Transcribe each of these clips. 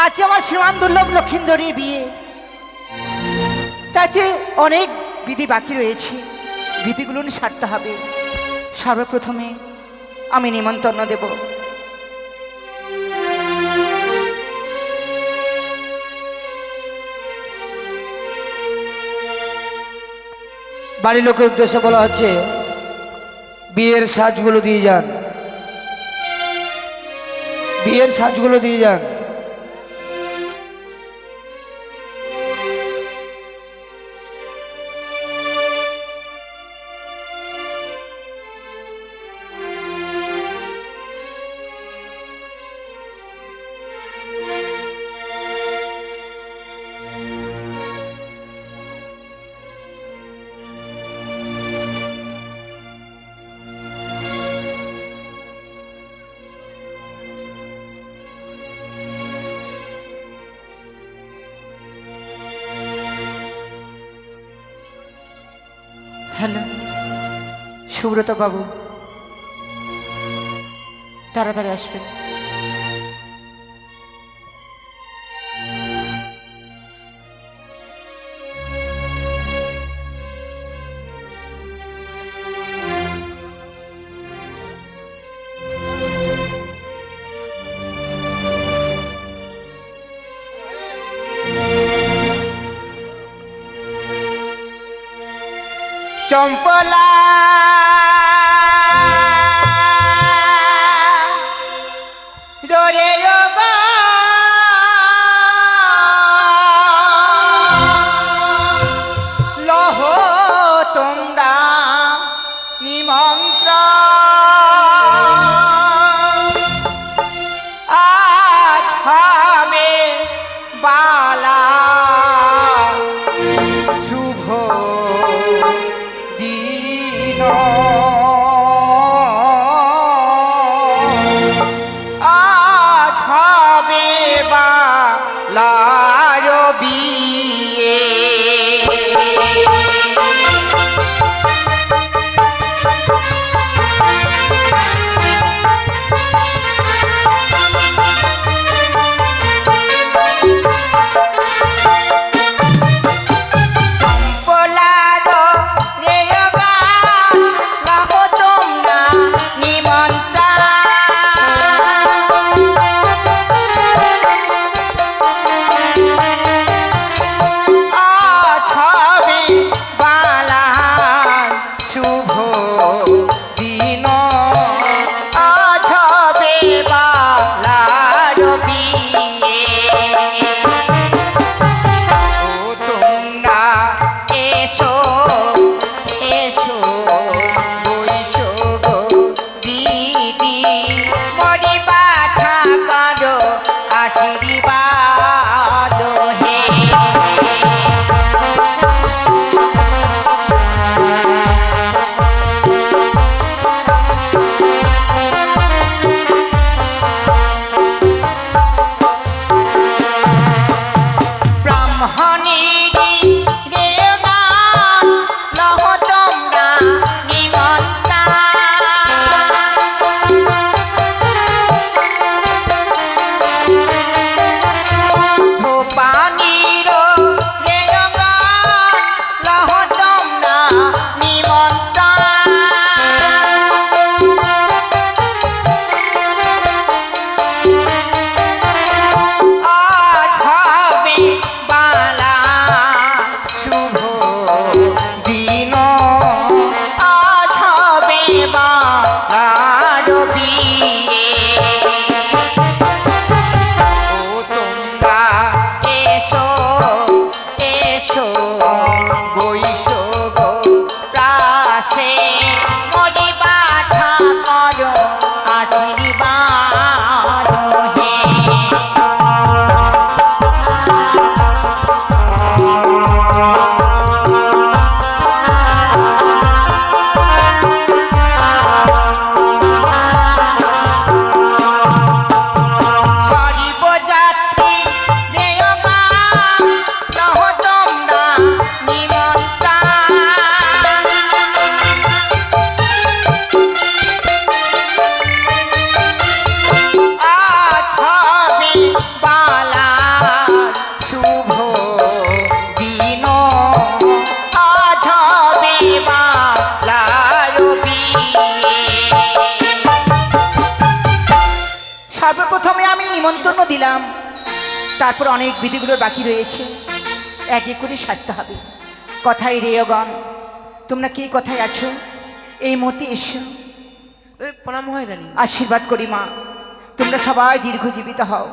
আজ আমার শ্রীমান দুর্লভ লক্ষিন্দরীর বিয়ে, তাতে অনেক বিধি বাকি রয়েছে, বিধিগুলো সারতে হবে। সর্বপ্রথমে আমি নিমন্ত্রণ দেব। বাড়ির লোকের উদ্দেশ্যে বলা হচ্ছে বিয়ের সাজগুলো দিয়ে যান, বিয়ের সাজগুলো দিয়ে যান। হ্যালো সুব্রত বাবু, তাড়াতাড়ি আসবেন। চম্পলা রে লহ তোমরা নিমন্ত্রণ, আজ হবে বালা শুভ দিন, আজ হবে বালার বিয়ে। সর্বপ্রথমে আমি নিমন্ত্রণ দিলাম, তারপর অনেক বিধিগুলোর বাকি রয়েছে, এক এক করে সারতে হবে। কথাই রেয়গণ, তোমরা কি কথায় আছো? এই মুহূর্তে এসো, প্রণাম হয় রানী। আশীর্বাদ করি মা, তোমরা সবাই দীর্ঘজীবিত হও।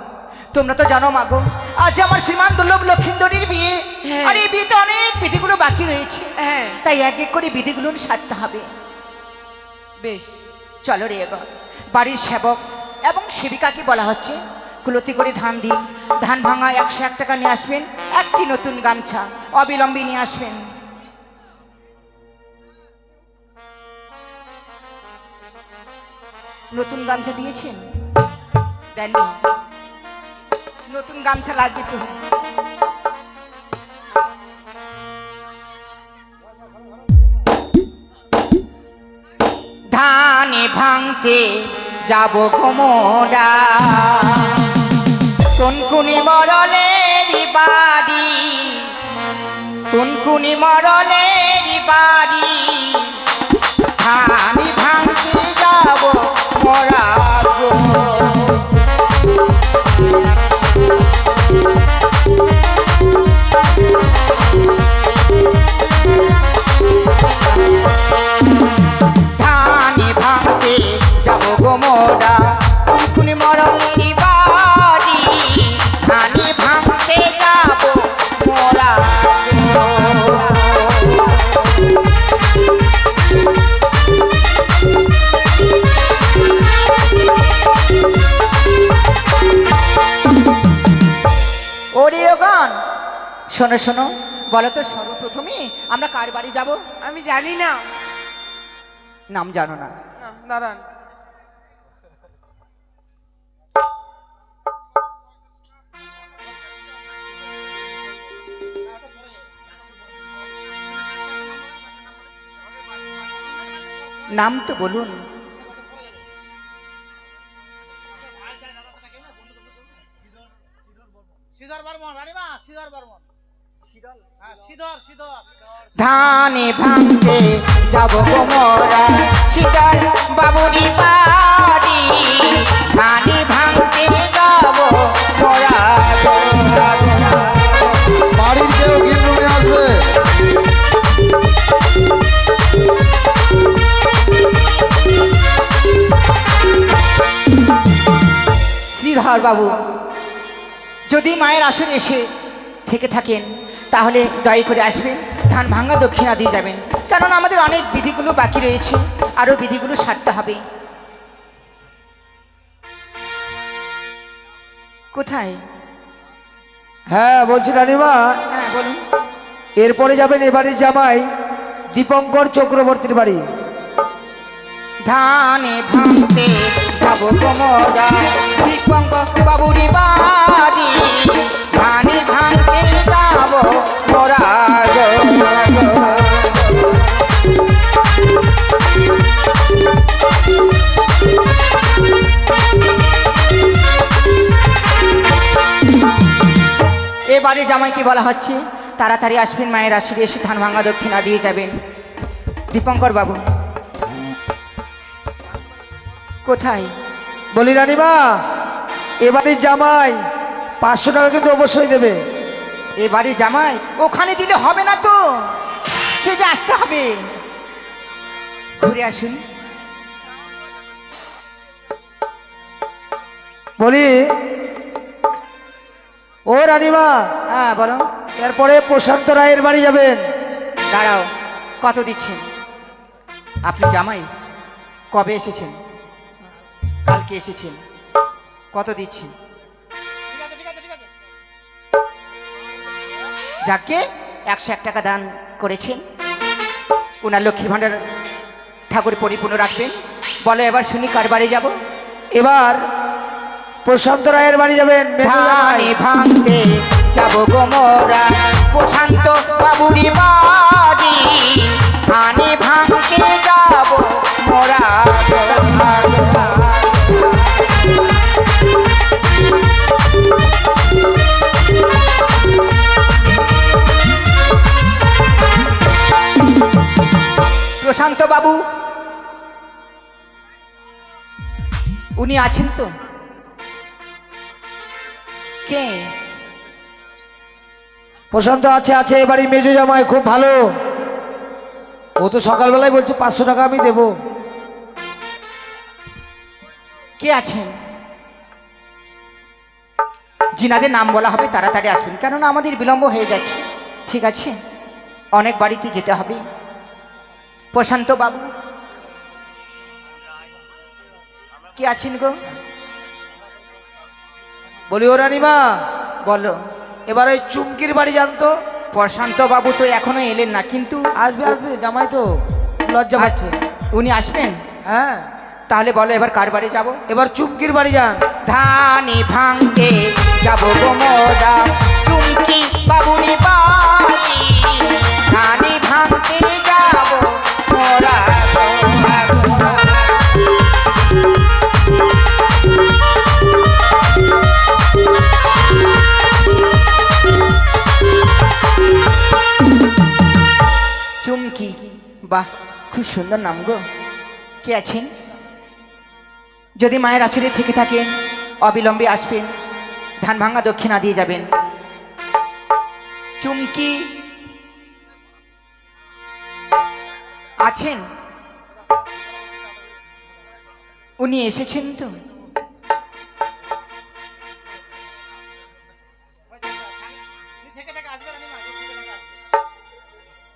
তোমরা তো জানো মাগো, আজ আমার শ্রীমান দুর্লভ লক্ষিন্দরীর বিয়ে, হ্যাঁ। আর এই বিয়েতে অনেক বিধিগুলো বাকি রয়েছে, হ্যাঁ তাই এক এক করে বিধিগুলো সারতে হবে। বেশ। চলো রেয়গণ, বাড়ির সেবক এবং সেবিকাকে বলা হচ্ছে কুলতি করে ধান দিন, ধান ভাঙা 101 টাকা নিয়ে আসবেন, একটি নতুন গামছা অবিলম্বে নিয়ে আসবেন। নতুন গামছা দিয়েছেন? দেননি? নতুন গামছা লাগবে তো। ধানে ভাঙতে যাব গোমরা, কোনকুনি মরলের বাড়ি, কোনকুনি মরলের বাড়ি, ধান ভাঙতে যাব মোরা গো। ধানে ভাঙতে যাব গো মোরা, কোনকুনি মরলের বাড়ি, ধানে ভাঙতে যাব মোরা গো। ওরিয়গণ, শোনো শোনো, বলো তো সর্বপ্রথমে আমরা কার বাড়ি যাব? আমি জানি না। নাম জানো না? না, দাঁড়ান। নাম তো বলুন। ধানে ভাঙতে যাব গোমরা, সিদার বাবুরি বাড়ি, ধানে ভাঙতে যাব মোরা। বাড়ির কেউ গিন্নু নিয়ে আসবে। শ্রীধর বাবু, যদি মায়ের আসরে এসে থেকে থাকেন তাহলে দয়া করে আসবেন, ধান ভাঙা দক্ষিণা দিয়ে যাবেন, কারণ আমাদের অনেক বিধিগুলো বাকি রয়েছে, আরও বিধিগুলো সারতে হবে। কোথায়? হ্যাঁ বলছি রানীমা, হ্যাঁ বলুন। এরপরে যাবেন এবাড়ির জামাই দীপঙ্কর চক্রবর্তীর বাড়ি। ধানে ভাঙতে যাব গোমরা, দীপঙ্কর বাবুরি বাড়ি, ধানে ভাঙতে যাব মোরা গো। এবারে জামাইকে বলা হচ্ছে তাড়াতাড়ি আসবেন, মায়ের আশীর্বাদে এসে ধান ভাঙা দক্ষিণা দিয়ে যাবেন। দীপঙ্কর বাবু কোথায়? বলি রানীমা, এবাড়ির জামাই 500 টাকা কিন্তু অবশ্যই দেবে। এবারে জামাই ওখানে দিলে হবে না তো, স্টেজে আসতে হবে। ঘুরে আসুন। বলি ও রানীমা, হ্যাঁ বলো। এরপরে প্রশান্ত রায়ের বাড়ি যাবেন। দাঁড়াও, কত দিচ্ছেন? আপনি জামাই কবে এসেছেন? কালকে এসেছেন, কত দিচ্ছেন? যাকে 101 টাকা দান করেছেন, ওনার লক্ষ্মীর ভাণ্ডার ঠাকুর পরিপূর্ণ রাখবেন। বলো এবার শুনি কার বাড়ি যাব? এবার প্রশান্ত রায়ের বাড়ি যাবেন। ধানে ভাঙতে যাব গোমরা, প্রশান্ত বাবুরি বাড়ি, ধানে ভাঙতে যাব মোরা। প্রশান্ত বাবু উনি আছেন তো? কে? প্রশান্ত আছে আছে, এবারই মেজো জামাই খুব ভালো। ও তো সকালবেলায় বলছে 500 টাকা আমি দেবো। কে আছেন? যিনাদের নাম বলা হবে তাড়াতাড়ি আসবেন, কেননা আমাদের বিলম্ব হয়ে যাচ্ছে। ঠিক আছে, অনেক বাড়িতে যেতে হবে। প্রশান্ত বাবু কে আছেন গো? বলি ও রানীমা, বলো। এবার ওই চুমকির বাড়ি জানতো। প্রশান্ত বাবু তো এখনো এলেন না, কিন্তু আসবে আসবে, জামাই তো লজ্জা পাচ্ছে। উনি আসবেন? হ্যাঁ, তাহলে বলো এবার কার বাড়ি যাব? এবার চুমকির বাড়ি যান। ধানি ভাঙতে যাব গো মোরা চুমকি বাবুনি বাড়ি, ধানি ভাঙতে যাব মোরা। চুমকি, বাহ, খুব সুন্দর নাম গো। কে আছেন? যদি মায়ের আশীর্বাদ থেকে থাকেন অবিলম্বে আসবেন, ধান ভাঙা দক্ষিণা দিয়ে যাবেন। চুমকি আছেন? উনি এসেছেন তো?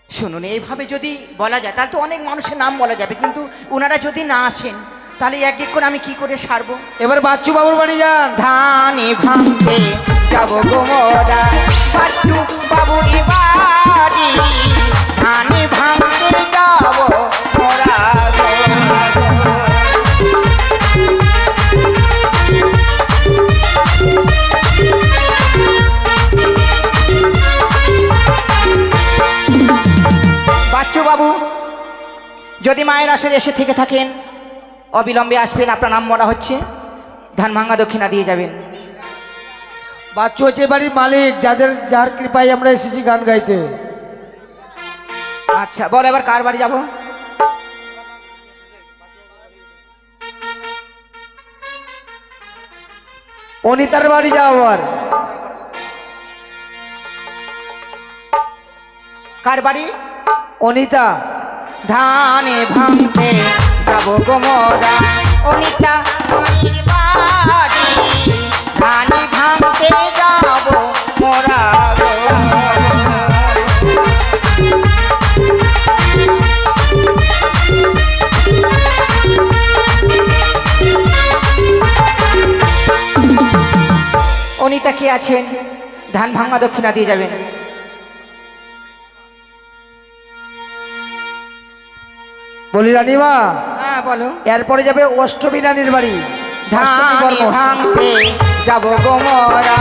শুনুন, এইভাবে যদি বলা যায় তাহলে তো অনেক মানুষের নাম বলা যাবে, কিন্তু ওনারা যদি না আসেন তাহলে এক এক করে আমি কি করে সারবো? এবার বাচ্চু বাবুর বাড়ি যান। ধানি ভাঙতে যাব গো মোরা বাচ্চু বাবুরি বাড়ি, ধানি ভাঙতে যাব মোরা। বাচ্চু বাবু, যদি মায়ের আসরে এসে থেকে থাকেন অবিলম্বে আসবেন, আপনার নাম বলা হচ্ছে, ধান ভাঙা দক্ষিণা দিয়ে যাবেন। বাচ্চু হচ্ছে বাড়ির মালিক, যার কৃপায় আমরা এসেছি গান গাইতে। আচ্ছা, বল এবার কার বাড়ি যাব? অনিতার বাড়ি যাও। আবার কার বাড়ি? অনিতা। ধানে ভাঙতে যাব গো মোরা অনিতা বাড়ির বাড়ি, ধানে ভাঙতে যাব মোরা গো। অনিতা কে আছেন? ধান ভাঙা দক্ষিণা দিয়ে যাবেন। বলি রানীমা, হ্যাঁ বলো। এরপরে যাবে অষ্টমী রানীর বাড়ি। ধানি ভাঙতে যাব গো মোরা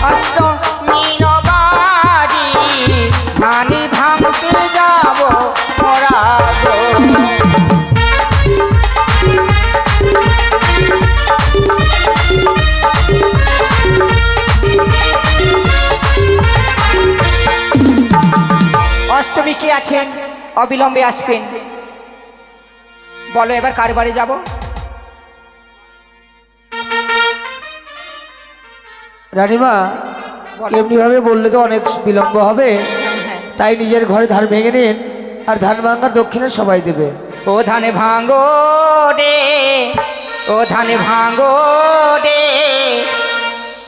অষ্টমী বাড়ি, ধানি ভাঙতে যাব মোরা গো। অষ্টমী কে আছেন? অবিলম্বে আসবেন। বলো এবার কার বাড়ি যাব? রানীমা, এমনি ভাবে বললে তো অনেক বিলম্ব হবে, তাই নিজের ঘরে ধান ভেঙে নিন, আর ধান ভাঙার দক্ষিণে সবাই দেবে। ও ধানে ভাঙো রে, ও ধানে ভাঙো রে,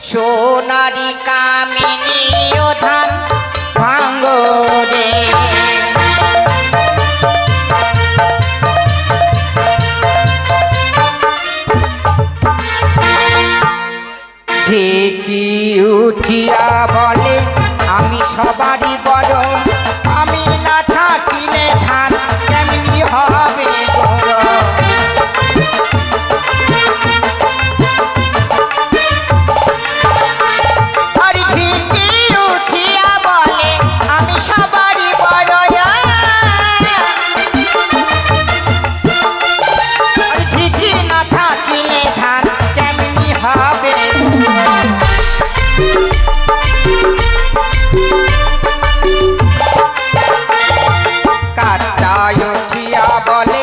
সোনারি কামিনী ও ধান ভাঙো রে। ঢেকি উঠিয়া বলে আমি সবারই বড়, আমি না থাকিলে ধান কেমনি হবে গো। আরে ঢেকি উঠিয়া বলে আমি সবারই বড়, আরে ঢেকি না থাকিলে ধান কেমনি হবে। কাটায় উঠিয়া বলে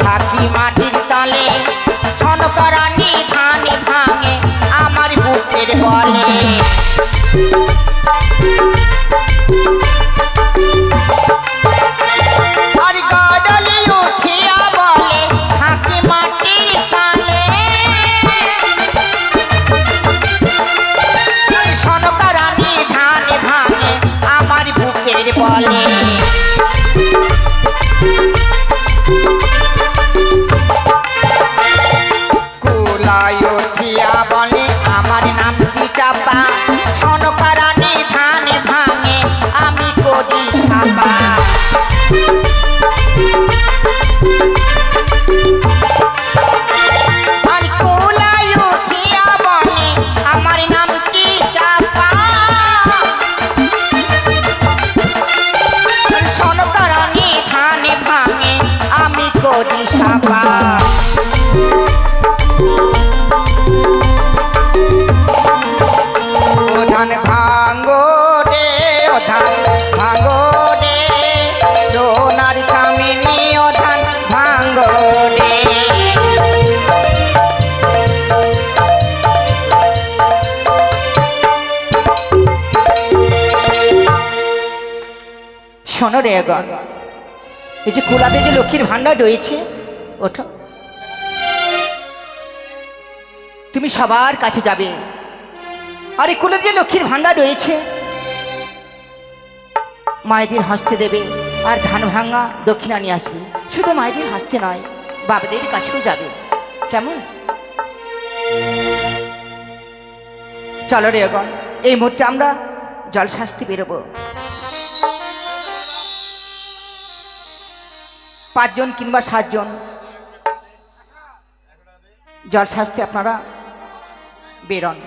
থাকি মাটির তলে সনকরানি ধান ভাঙে আমার বুকের বলে আর গডলি উঠিয়া বলে থাকি মাটির তলে সনকরানি ধান ভাঙে আমার বুকের বলে কুলায়ুঠিয়া বলে আমার নাম কি চাপা সনকরানি ধান ভাঙে আমি করি সাপা আর কুলায়ুঠিয়া বলে আমার নাম কি চাপা সনকরানি ধান ভাঙে আমি করি সাপা ধান ভাঙ্গো রে ও ধান ভাঙ্গো রে সোনার কামিনী ও ধান ভাঙ্গো রে শোনো রে গণ এই যে কুলাতে যে লক্ষ্মীর ভান্ডার রয়েছে ওঠো তুমি সবার কাছে যাবে আর এই কুলে যে লক্ষ্মীর ভান্ডার রয়েছে মায়েদের হাসতে দেবে আর ধান ভাঙা দক্ষিণা নিয়ে আসবে শুধু মায়েদের হাসতে নয় বাবাদের কাছেও যাবে কেমন চলো রে এখন এই মুহূর্তে আমরা জল শাস্তি বেরোবো 5 জন কিংবা 7 জন জল শাস্তি আপনারা বেরোন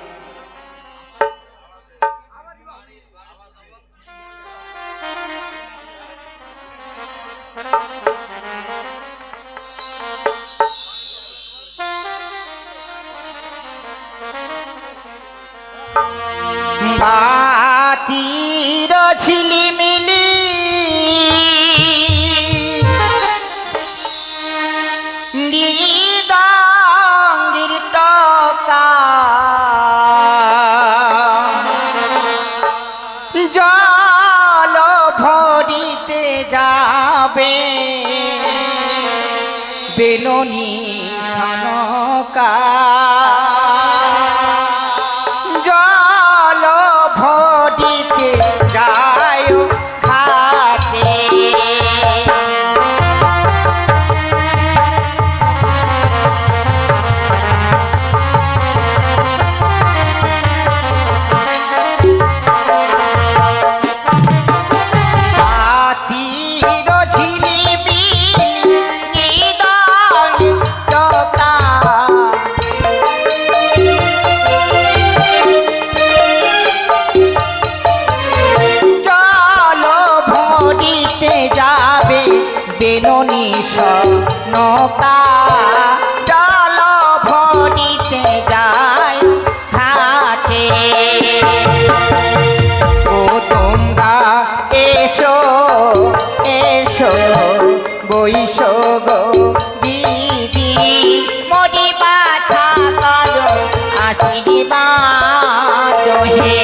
বাতির ঝিলিমিলি দিগঙ্গির টকা জল ভরিতে যাবে বেননি সনকা জল ভরিতে যায় ঘাটে বাতির ঝিলিমিলি টকা জল ভরিতে যাবে বেননি সনকা জল ভরিতে যায় ঘাটে ও তোমরা এসো এসো বৈশো গো দিদি মরি বাছা করো আশীর্বাদ হে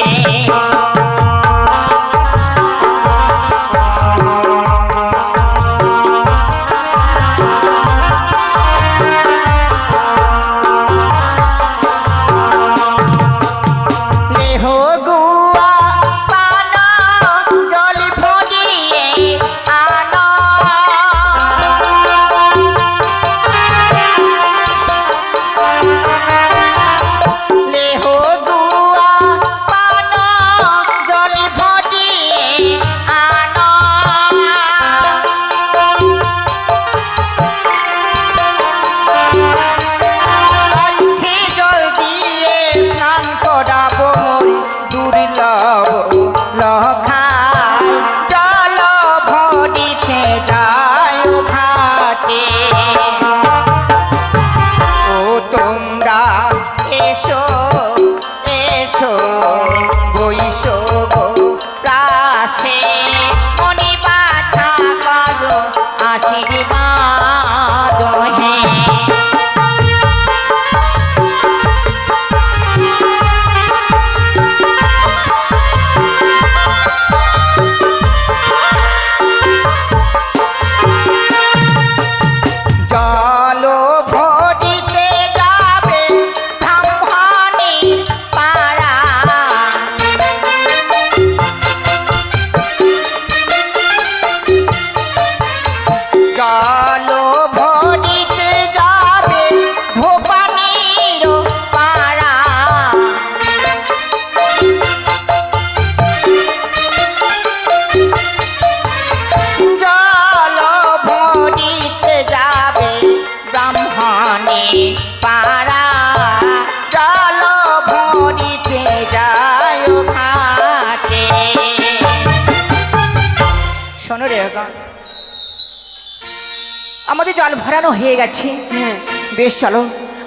জল ভরানো হয়ে গেছে। হ্যাঁ বেশ চলো,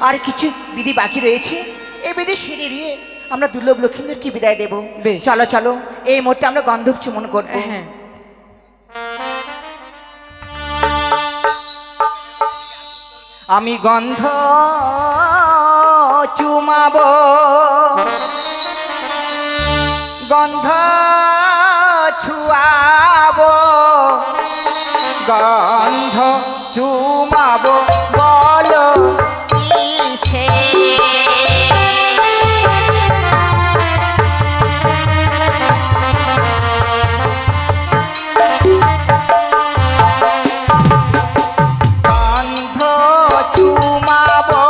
আর কিছু বিধি বাকি রয়েছে, এই বিধি সেরে দিয়ে আমরা দুর্লভ লক্ষিন্দরকে বিদায় দেব। বেশ। চলো চলো, এই মুহূর্তে আমরা গন্ধব চুমন করবো। হ্যাঁ আমি গন্ধ চুমাবো, গন্ধ ছুয়াবো, গন্ধ চুমাবো, বলো কিসে? গন্ধ চুমাবো,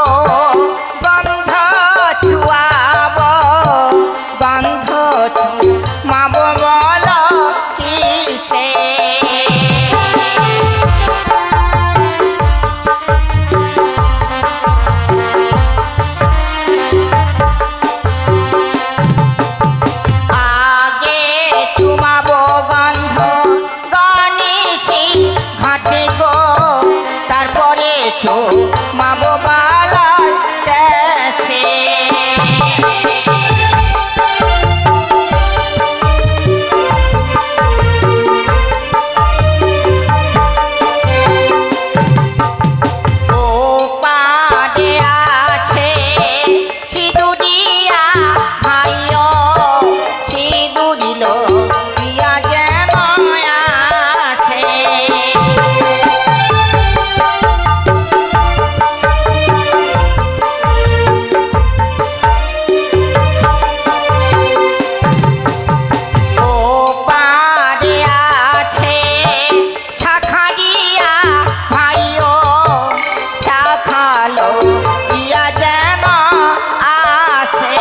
গন্ধ ছুয়াবো, গন্ধ চুমাবো, বলো কিসে? আগে চুমাবো গন্ধ গণেশী ঘাটে গো, তারপরে চুমাবো বালার দেশে। ও পাড়ে আছে সিঁদুরিয়া ভাইও, সিঁদুরিল দিয়া যেন আছে। ও পাড়ে আছে শাখারিয়া ভাইও, শাখালো ইয়া যেন আসে।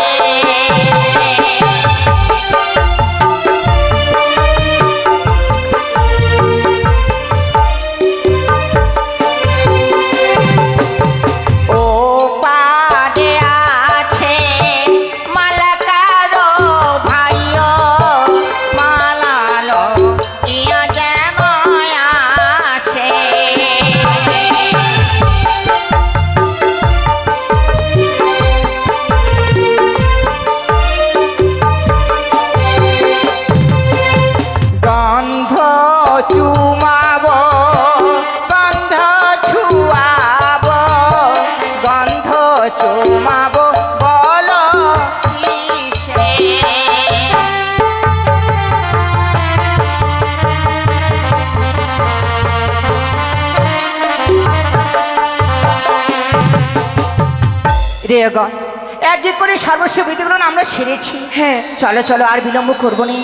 ও পাড়ে আছে মালাকারো ভাইও, মালালো ইয়া যেন আসে। গন্ধ চুমাবো, গন্ধ ছুয়াবো, গন্ধ চুমাবো, বলো কিসে? রেগন এক এক করে সর্বস্ব বিধিগুলো আমরা সেরেছি। হ্যাঁ চলো চলো, আর বিলম্ব করবো না।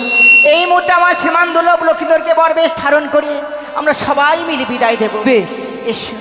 এই মুহূর্তে আমার শ্রীমান দুর্লভ লক্ষিন্দরকে বরবেশ ধারণ করে আমরা সবাই মিলে বিদায় দেব। বেশ। এসো।